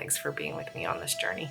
thanks for being with me on this journey.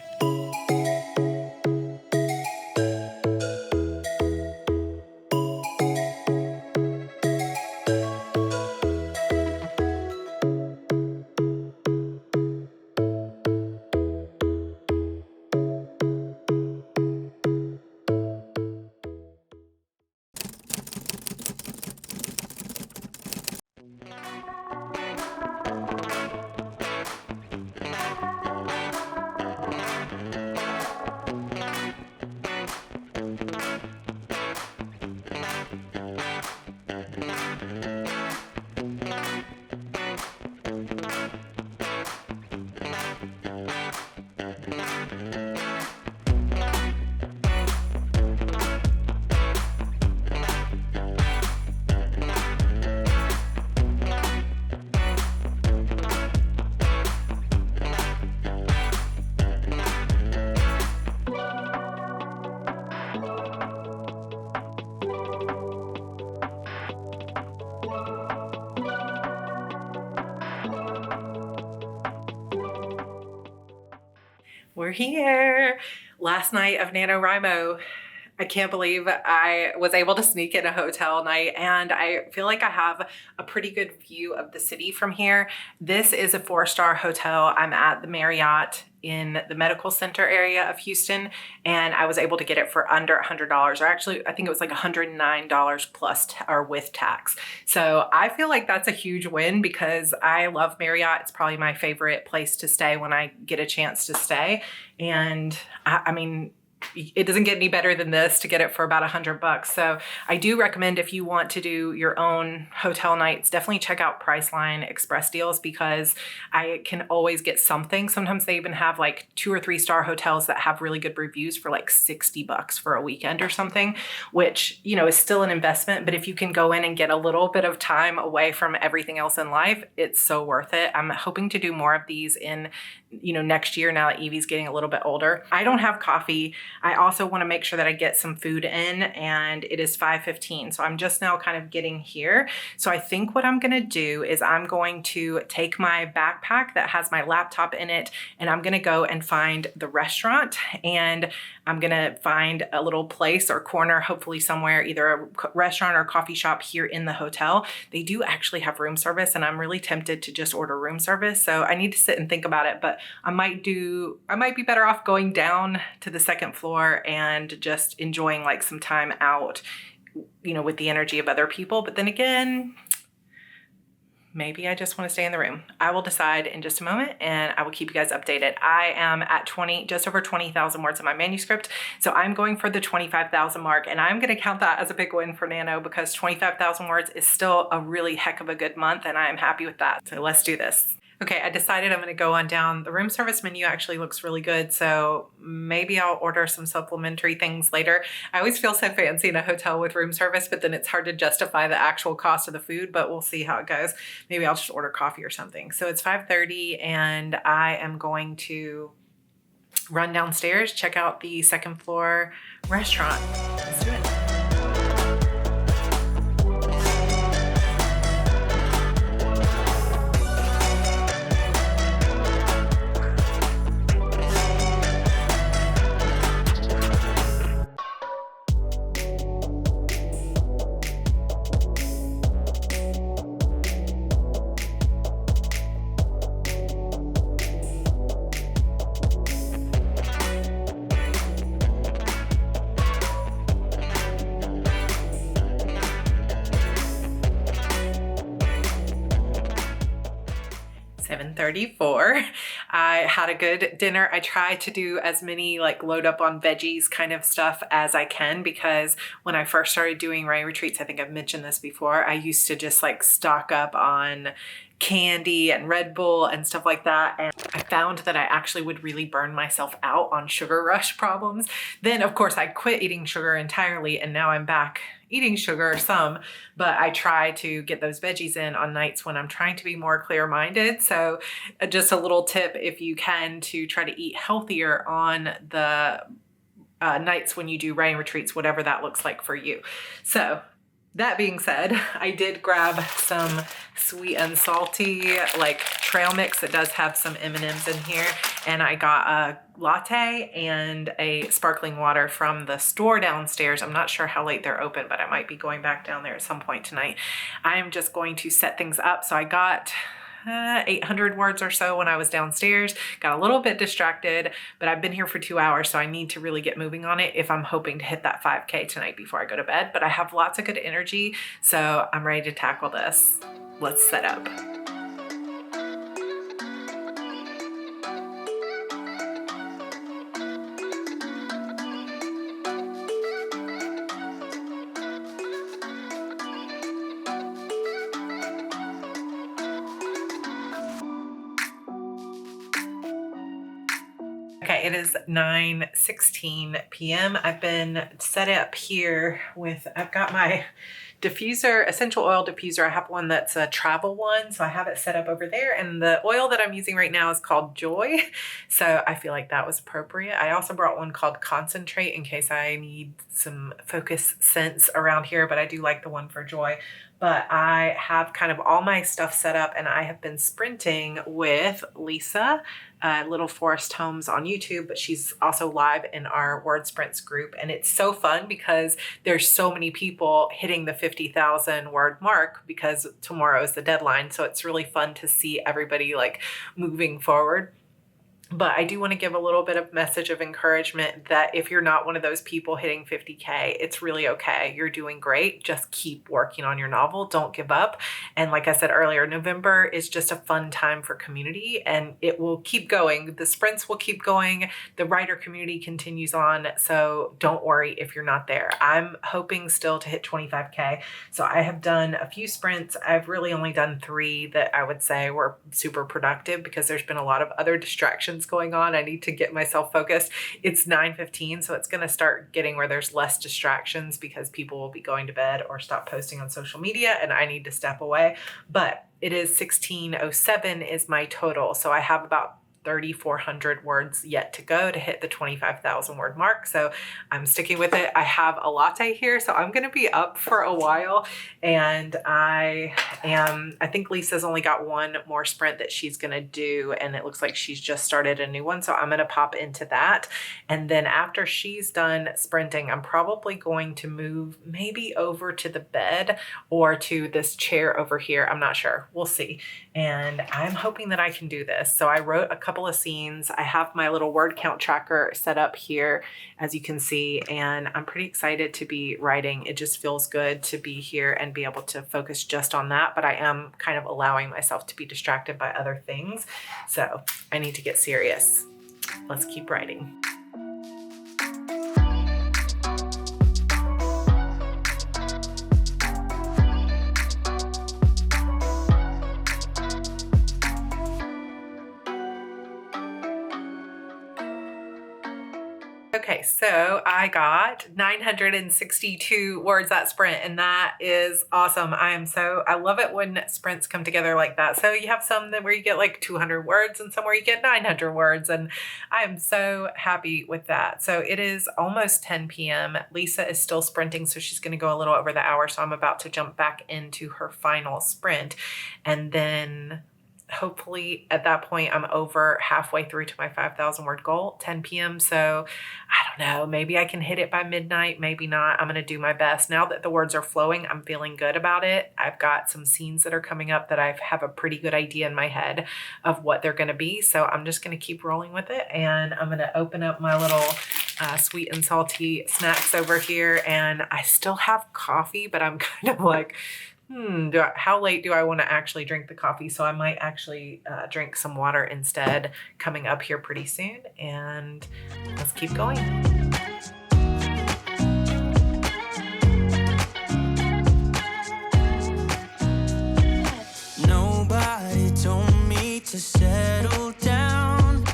We're here. Last night of NaNoWriMo. I can't believe I was able to sneak in a hotel night, and I feel like I have a pretty good view of the city from here. This is a 4-star hotel. I'm at the Marriott in the medical center area of Houston, and I was able to get it for under $100, or actually I think it was like $109 plus or with tax. So I feel like that's a huge win because I love Marriott. It's probably my favorite place to stay when I get a chance to stay. And I mean, it doesn't get any better than this to get it for about $100. So I do recommend, if you want to do your own hotel nights, definitely check out Priceline Express deals, because I can always get something. Sometimes they even have like 2 or 3 star hotels that have really good reviews for like $60 for a weekend or something, which, you know, is still an investment. But if you can go in and get a little bit of time away from everything else in life, it's so worth it. I'm hoping to do more of these in, you know, next year, now that Evie's getting a little bit older. I don't have coffee. I also want to make sure that I get some food in, and it is 5:15. So I'm just now kind of getting here. So I think what I'm going to do is I'm going to take my backpack that has my laptop in it, and I'm going to go and find the restaurant, and I'm going to find a little place or corner, hopefully somewhere, either a restaurant or coffee shop here in the hotel. They do actually have room service, and I'm really tempted to just order room service. So I need to sit and think about it, but I might be better off going down to the second floor and just enjoying like some time out, you know, with the energy of other people. But then again, maybe I just want to stay in the room. I will decide in just a moment, and I will keep you guys updated. I am at just over 20,000 words in my manuscript. So I'm going for the 25,000 mark, and I'm going to count that as a big win for Nano, because 25,000 words is still a really heck of a good month, and I am happy with that. So let's do this. Okay, I decided I'm going to go on down. The room service menu actually looks really good, so maybe I'll order some supplementary things later. I always feel so fancy in a hotel with room service, but then it's hard to justify the actual cost of the food, but we'll see how it goes. Maybe I'll just order coffee or something. So it's 5:30, and I am going to run downstairs, check out the second floor restaurant. Let's do it. $7:34. I had a good dinner. I try to do as many like load up on veggies kind of stuff as I can, because when I first started doing rain retreats, I think I've mentioned this before, I used to just like stock up on candy and Red Bull and stuff like that. And I found that I actually would really burn myself out on sugar rush problems. Then of course I quit eating sugar entirely, and now I'm back eating sugar some, but I try to get those veggies in on nights when I'm trying to be more clear-minded. So just a little tip, if you can, to try to eat healthier on the nights when you do rain retreats, whatever that looks like for you. So That being said, I did grab some sweet and salty like trail mix. It does have some M&Ms in here, and I got a latte and a sparkling water from the store downstairs. I'm not sure how late they're open, but I might be going back down there at some point tonight. I'm just going to set things up. So I got 800 words or so when I was downstairs. Got a little bit distracted, but I've been here for 2 hours, so I need to really get moving on it if I'm hoping to hit that 5K tonight before I go to bed. But I have lots of good energy, so I'm ready to tackle this. Let's set up. Okay, it is 9:16 p.m. I've been set up here with, I've got my diffuser, essential oil diffuser. I have one that's a travel one, so I have it set up over there. And the oil that I'm using right now is called Joy. So I feel like that was appropriate. I also brought one called Concentrate in case I need some focus scents around here, but I do like the one for Joy. But I have kind of all my stuff set up, and I have been sprinting with Lisa, Little Forest Homes on YouTube, but she's also live in our Word Sprints group. And it's so fun because there's so many people hitting the 50,000 word mark because tomorrow is the deadline. So it's really fun to see everybody like moving forward. But I do want to give a little bit of message of encouragement that if you're not one of those people hitting 50K, it's really okay. You're doing great. Just keep working on your novel. Don't give up. And like I said earlier, November is just a fun time for community, and it will keep going. The sprints will keep going. The writer community continues on. So don't worry if you're not there. I'm hoping still to hit 25K. So I have done a few sprints. I've really only done 3 that I would say were super productive because there's been a lot of other distractions going on. I need to get myself focused. It's 9:15, so it's going to start getting where there's less distractions because people will be going to bed or stop posting on social media, and I need to step away. But it is 16:07 is my total. So I have about 3,400 words yet to go to hit the 25,000 word mark. So I'm sticking with it. I have a latte here, so I'm going to be up for a while. And I think Lisa's only got one more sprint that she's going to do. And it looks like she's just started a new one. So I'm going to pop into that. And then after she's done sprinting, I'm probably going to move maybe over to the bed or to this chair over here. I'm not sure. We'll see. And I'm hoping that I can do this. So I wrote a couple of scenes. I have my little word count tracker set up here, as you can see, and I'm pretty excited to be writing. It just feels good to be here and be able to focus just on that, but I am kind of allowing myself to be distracted by other things. So I need to get serious. Let's keep writing. Okay, so I got 962 words that sprint, and that is awesome. I love it when sprints come together like that. So you have some that where you get like 200 words and some where you get 900 words, and I'm so happy with that. So it is almost 10 p.m. Lisa is still sprinting, so she's going to go a little over the hour. So I'm about to jump back into her final sprint, and then hopefully at that point I'm over halfway through to my 5,000 word goal, 10 p.m. So I don't know, maybe I can hit it by midnight, maybe not. I'm going to do my best. Now that the words are flowing, I'm feeling good about it. I've got some scenes that are coming up that I have a pretty good idea in my head of what they're going to be. So I'm just going to keep rolling with it, and I'm going to open up my little sweet and salty snacks over here. And I still have coffee, but I'm kind of like, how late do I want to actually drink the coffee? So I might actually drink some water instead coming up here pretty soon. And let's keep going. Nobody told me to settle down.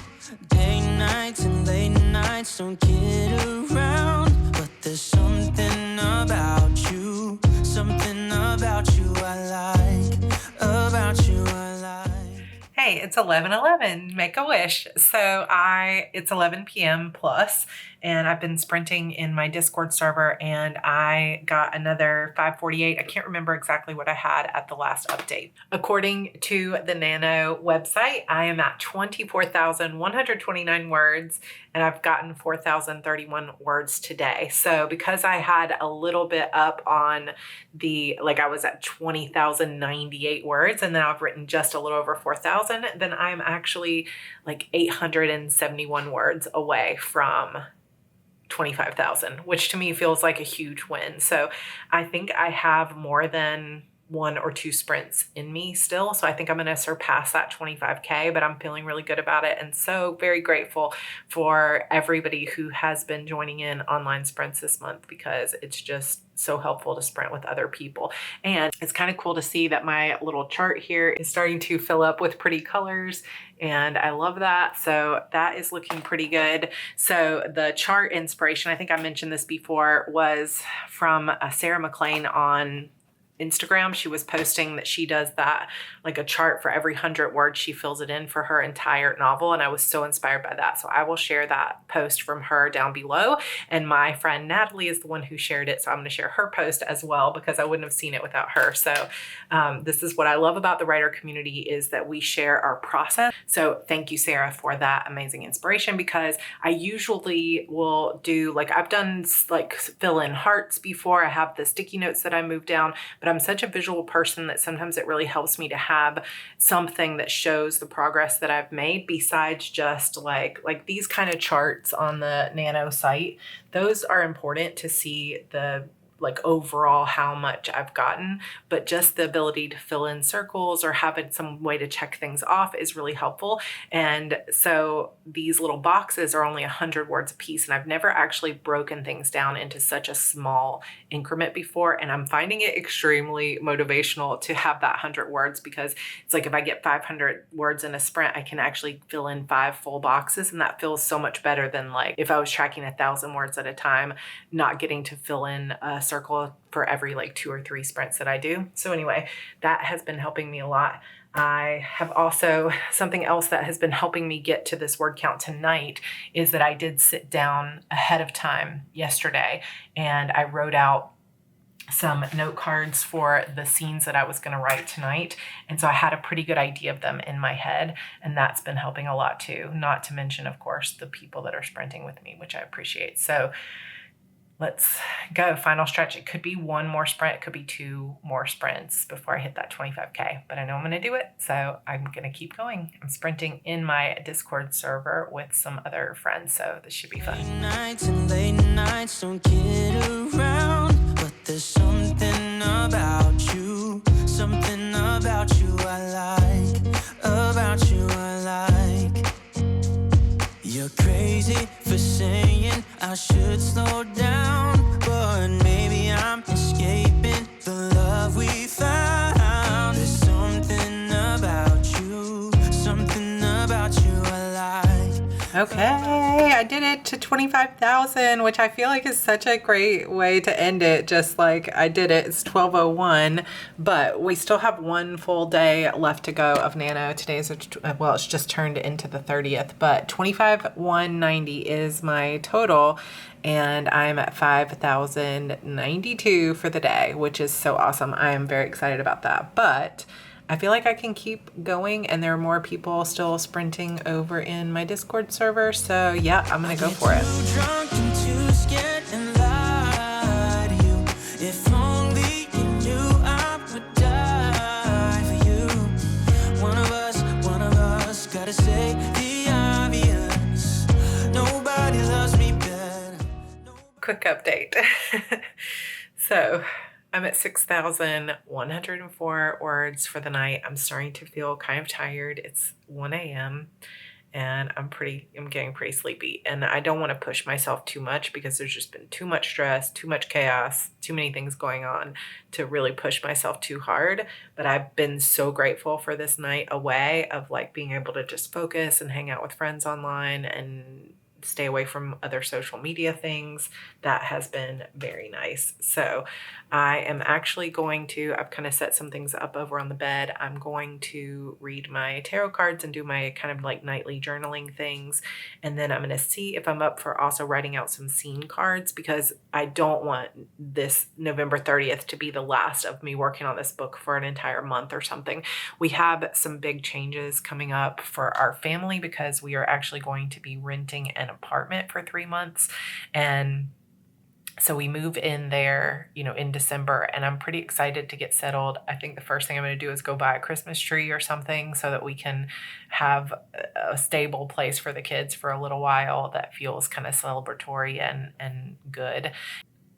Day nights and late nights don't get around. But there's something about you, something about you I like, about you I like. Hey, it's 11:11. Make a wish. It's 11 p.m. plus, and I've been sprinting in my Discord server, and I got another 548. I can't remember exactly what I had at the last update. According to the Nano website, I am at 24,129 words, and I've gotten 4,031 words today. So because I had a little bit up on I was at 20,098 words, and then I've written just a little over 4,000, then I'm actually like 871 words away from 25,000, which to me feels like a huge win. So I think I have more than 1 or 2 sprints in me still. So I think I'm going to surpass that 25K, but I'm feeling really good about it. And so very grateful for everybody who has been joining in online sprints this month, because it's just so helpful to sprint with other people. And it's kind of cool to see that my little chart here is starting to fill up with pretty colors, and I love that. So that is looking pretty good. So the chart inspiration, I think I mentioned this before, was from Sarah McLean on Instagram. She was posting that she does that, like a chart for every 100 words, she fills it in for her entire novel. And I was so inspired by that. So I will share that post from her down below. And my friend Natalie is the one who shared it. So I'm going to share her post as well, because I wouldn't have seen it without her. So this is what I love about the writer community, is that we share our process. So thank you, Sarah, for that amazing inspiration, because I usually will do, I've done fill in hearts before. I have the sticky notes that I move down, but I'm such a visual person that sometimes it really helps me to have something that shows the progress that I've made, besides just like these kind of charts on the Nano site. Those are important to see the overall how much I've gotten, but just the ability to fill in circles or have some way to check things off is really helpful. And so these little boxes are only 100 words a piece, and I've never actually broken things down into such a small increment before. And I'm finding it extremely motivational to have that 100 words, because it's like if I get 500 words in a sprint, I can actually fill in 5 full boxes, and that feels so much better than if I was tracking 1,000 words at a time, not getting to fill in a circle for every 2 or 3 sprints that I do. So anyway, that has been helping me a lot. I have also, something else that has been helping me get to this word count tonight is that I did sit down ahead of time yesterday, and I wrote out some note cards for the scenes that I was going to write tonight. And so I had a pretty good idea of them in my head, and that's been helping a lot too. Not to mention, of course, the people that are sprinting with me, which I appreciate. So let's go. Final stretch. It could be 1 more sprint. It could be 2 more sprints before I hit that 25K, but I know I'm going to do it. So I'm going to keep going. I'm sprinting in my Discord server with some other friends. So this should be fun. Late nights don't get around, but there's something about you I like. You're crazy for saying I should slow down, but maybe I'm escaping the love we found. There's something about you I like. Okay, I did it to 25,000, which I feel like is such a great way to end it. Just like I did it, it's 12:01, but we still have 1 full day left to go of Nano. Today's, it's just turned into the 30th, but 25,190 is my total, and I'm at 5,092 for the day, which is so awesome. I am very excited about that, but I feel like I can keep going, and there are more people still sprinting over in my Discord server. So yeah, I'm gonna go for it. Quick update. So I'm at 6,104 words for the night. I'm starting to feel kind of tired. It's 1 a.m. and I'm getting pretty sleepy. And I don't want to push myself too much, because there's just been too much stress, too much chaos, too many things going on to really push myself too hard. But I've been so grateful for this night away of being able to just focus and hang out with friends online and stay away from other social media things. That has been very nice. So I am actually going to, I've kind of set some things up over on the bed. I'm going to read my tarot cards and do my kind of like nightly journaling things. And then I'm going to see if I'm up for also writing out some scene cards, because I don't want this November 30th to be the last of me working on this book for an entire month or something. We have some big changes coming up for our family because we are actually going to be renting an apartment for 3 months. And so we move in there, you know, in December, and I'm pretty excited to get settled. I think the first thing I'm going to do is go buy a Christmas tree or something so that we can have a stable place for the kids for a little while that feels kind of celebratory and good.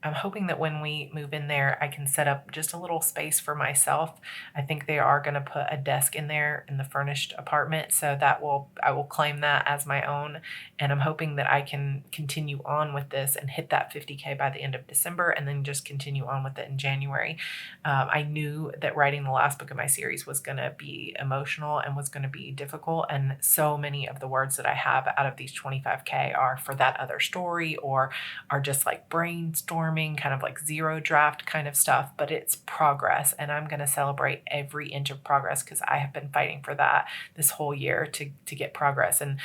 I'm hoping that when we move in there, I can set up just a little space for myself. I think they are going to put a desk in there in the furnished apartment, so I will claim that as my own. And I'm hoping that I can continue on with this and hit that 50K by the end of December, and then just continue on with it in January. I knew that writing the last book of my series was going to be emotional and was going to be difficult. And so many of the words that I have out of these 25K are for that other story, or are just like brainstorming, kind of like zero draft kind of stuff, but it's progress. And I'm going to celebrate every inch of progress because I have been fighting for that this whole year to get progress. And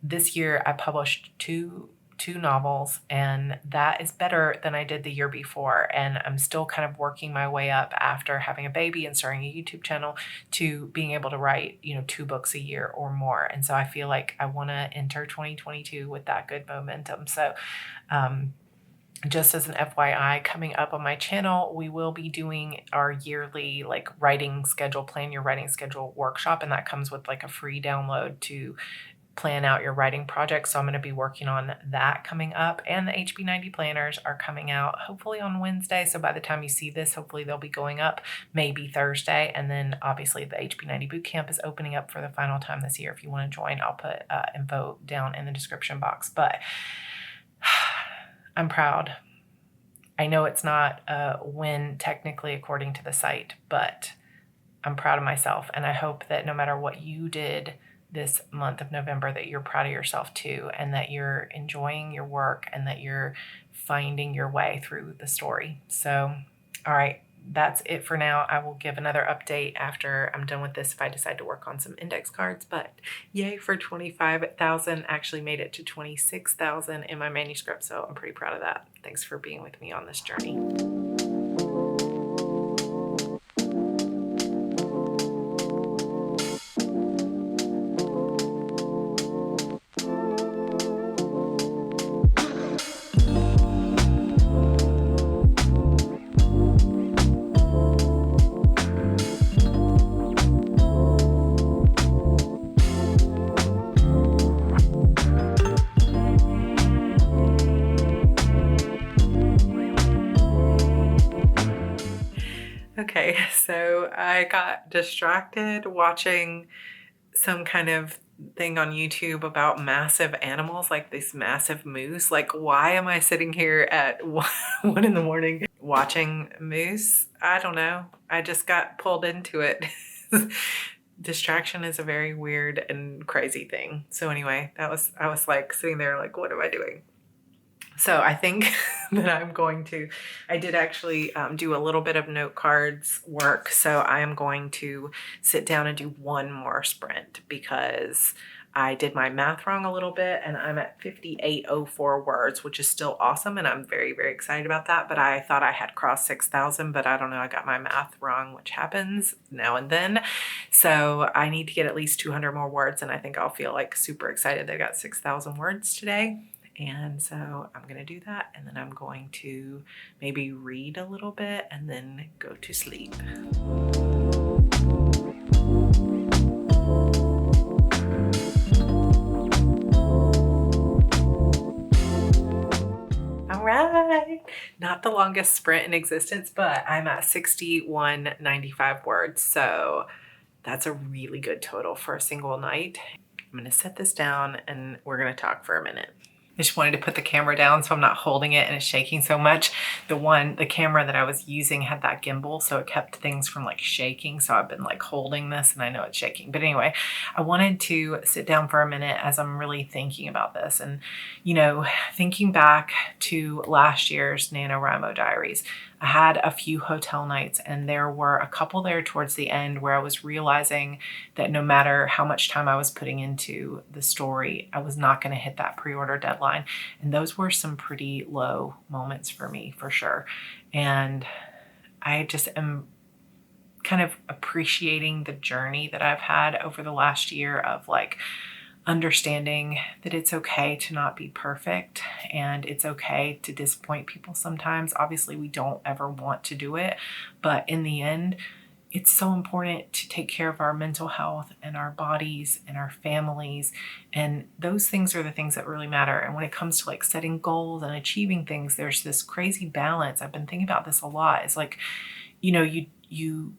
this year I published two novels, and that is better than I did the year before. And I'm still kind of working my way up after having a baby and starting a YouTube channel to being able to write, you know, 2 books a year or more. And so I feel like I want to enter 2022 with that good momentum. So, just as an FYI, coming up on my channel, we will be doing our yearly like writing schedule, plan your writing schedule workshop. And that comes with like a free download to plan out your writing project. So I'm going to be working on that coming up. And the HB90 planners are coming out hopefully on Wednesday. So by the time you see this, hopefully they'll be going up maybe Thursday. And then obviously the HB90 bootcamp is opening up for the final time this year. If you want to join, I'll put info down in the description box. But I'm proud. I know it's not a win technically according to the site, but I'm proud of myself. And I hope that no matter what you did this month of November, that you're proud of yourself too, and that you're enjoying your work and that you're finding your way through the story. So, all right. That's it for now. I will give another update after I'm done with this if I decide to work on some index cards. But yay for 25,000. Actually made it to 26,000 in my manuscript, so I'm pretty proud of that. Thanks for being with me on this journey. Okay, so I got distracted watching some kind of thing on YouTube about massive animals, like this massive moose. Like, why am I sitting here at 1 in the morning watching moose? I don't know. I just got pulled into it. Distraction is a very weird and crazy thing. So anyway, I was like sitting there like, what am I doing? So I think that I did actually do a little bit of note cards work. So I am going to sit down and do one more sprint because I did my math wrong a little bit and I'm at 5804 words, which is still awesome. And I'm very, very excited about that. But I thought I had crossed 6,000, but I don't know. I got my math wrong, which happens now and then. So I need to get at least 200 more words. And I think I'll feel like super excited that I got 6,000 words today. And so I'm going to do that, and then I'm going to maybe read a little bit and then go to sleep. All right, not the longest sprint in existence, but I'm at 6195 words. So that's a really good total for a single night. I'm going to set this down and we're going to talk for a minute. I just wanted to put the camera down so I'm not holding it and it's shaking so much. The camera that I was using had that gimbal, so it kept things from like shaking. So I've been like holding this and I know it's shaking. But anyway, I wanted to sit down for a minute as I'm really thinking about this. And, you know, thinking back to last year's NaNoWriMo Diaries, I had a few hotel nights and there were a couple there towards the end where I was realizing that no matter how much time I was putting into the story, I was not going to hit that pre-order deadline. And those were some pretty low moments for me, for sure. And I just am kind of appreciating the journey that I've had over the last year of like understanding that it's okay to not be perfect and it's okay to disappoint people sometimes. Obviously, we don't ever want to do it, but in the end, it's so important to take care of our mental health and our bodies and our families. And those things are the things that really matter. And when it comes to like setting goals and achieving things, there's this crazy balance. I've been thinking about this a lot. It's like, you know, you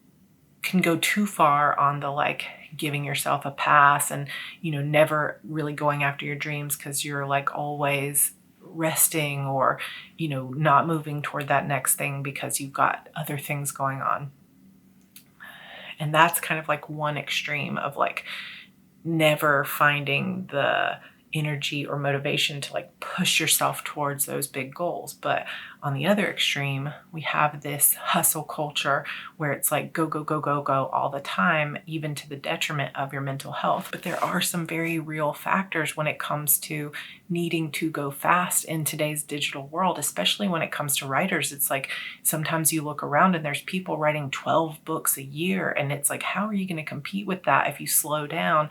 can go too far on the like giving yourself a pass and, you know, never really going after your dreams because you're like always resting or, you know, not moving toward that next thing because you've got other things going on. And that's kind of like one extreme of like never finding the energy or motivation to like push yourself towards those big goals. But on the other extreme, we have this hustle culture where it's like go, go, go, go, go all the time, even to the detriment of your mental health. But there are some very real factors when it comes to needing to go fast in today's digital world, especially when it comes to writers. It's like sometimes you look around and there's people writing 12 books a year, and it's like, how are you going to compete with that if you slow down?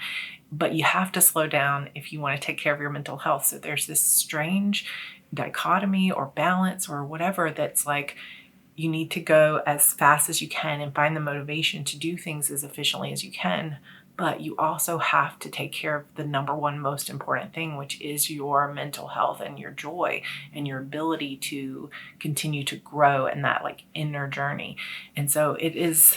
But you have to slow down if you want to take care of your mental health. So there's this strange dichotomy or balance or whatever that's like you need to go as fast as you can and find the motivation to do things as efficiently as you can. But you also have to take care of the number one most important thing, which is your mental health and your joy and your ability to continue to grow in that like inner journey. And so it's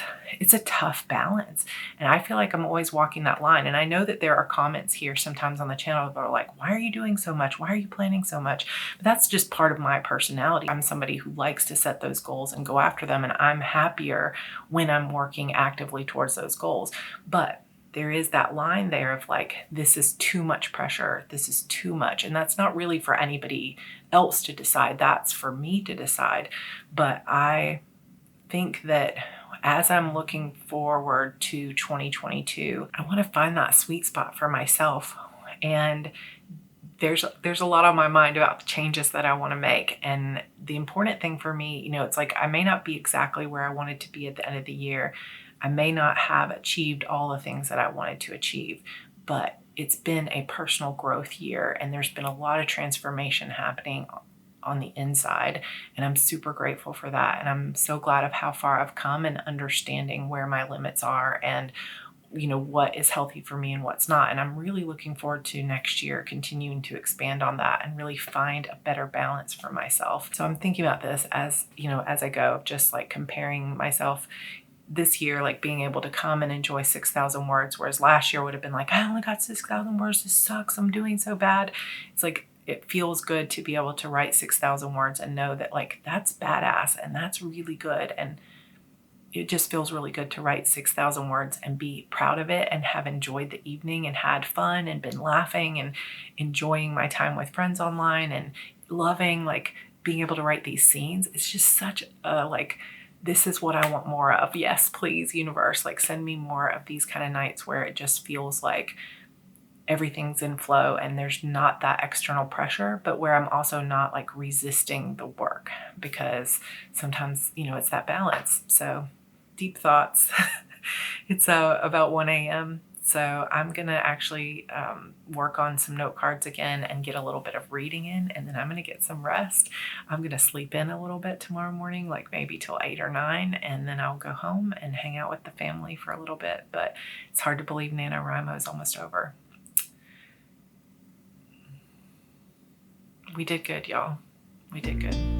a tough balance. And I feel like I'm always walking that line. And I know that there are comments here sometimes on the channel that are like, why are you doing so much? Why are you planning so much? But that's just part of my personality. I'm somebody who likes to set those goals and go after them. And I'm happier when I'm working actively towards those goals. But there is that line there of like, this is too much pressure. This is too much. And that's not really for anybody else to decide. That's for me to decide. But I think that as I'm looking forward to 2022, I want to find that sweet spot for myself. And there's a lot on my mind about the changes that I want to make. And the important thing for me, you know, it's like I may not be exactly where I wanted to be at the end of the year. I may not have achieved all the things that I wanted to achieve, but it's been a personal growth year and there's been a lot of transformation happening on the inside. And I'm super grateful for that. And I'm so glad of how far I've come and understanding where my limits are and, you know, what is healthy for me and what's not. And I'm really looking forward to next year continuing to expand on that and really find a better balance for myself. So I'm thinking about this as, you know, as I go, just like comparing myself this year, like being able to come and enjoy 6,000 words, whereas last year would have been like, I only got 6,000 words. This sucks. I'm doing so bad. It's like, it feels good to be able to write 6,000 words and know that like, that's badass and that's really good. And it just feels really good to write 6,000 words and be proud of it and have enjoyed the evening and had fun and been laughing and enjoying my time with friends online and loving like being able to write these scenes. It's just such a like, this is what I want more of. Yes, please, universe, like send me more of these kind of nights where it just feels like everything's in flow and there's not that external pressure, but where I'm also not like resisting the work because sometimes, you know, it's that balance. So deep thoughts. It's about 1 a.m. So I'm going to actually work on some note cards again and get a little bit of reading in, and then I'm going to get some rest. I'm going to sleep in a little bit tomorrow morning, like maybe till 8 or 9, and then I'll go home and hang out with the family for a little bit. But it's hard to believe NaNoWriMo is almost over. We did good, y'all. We did good.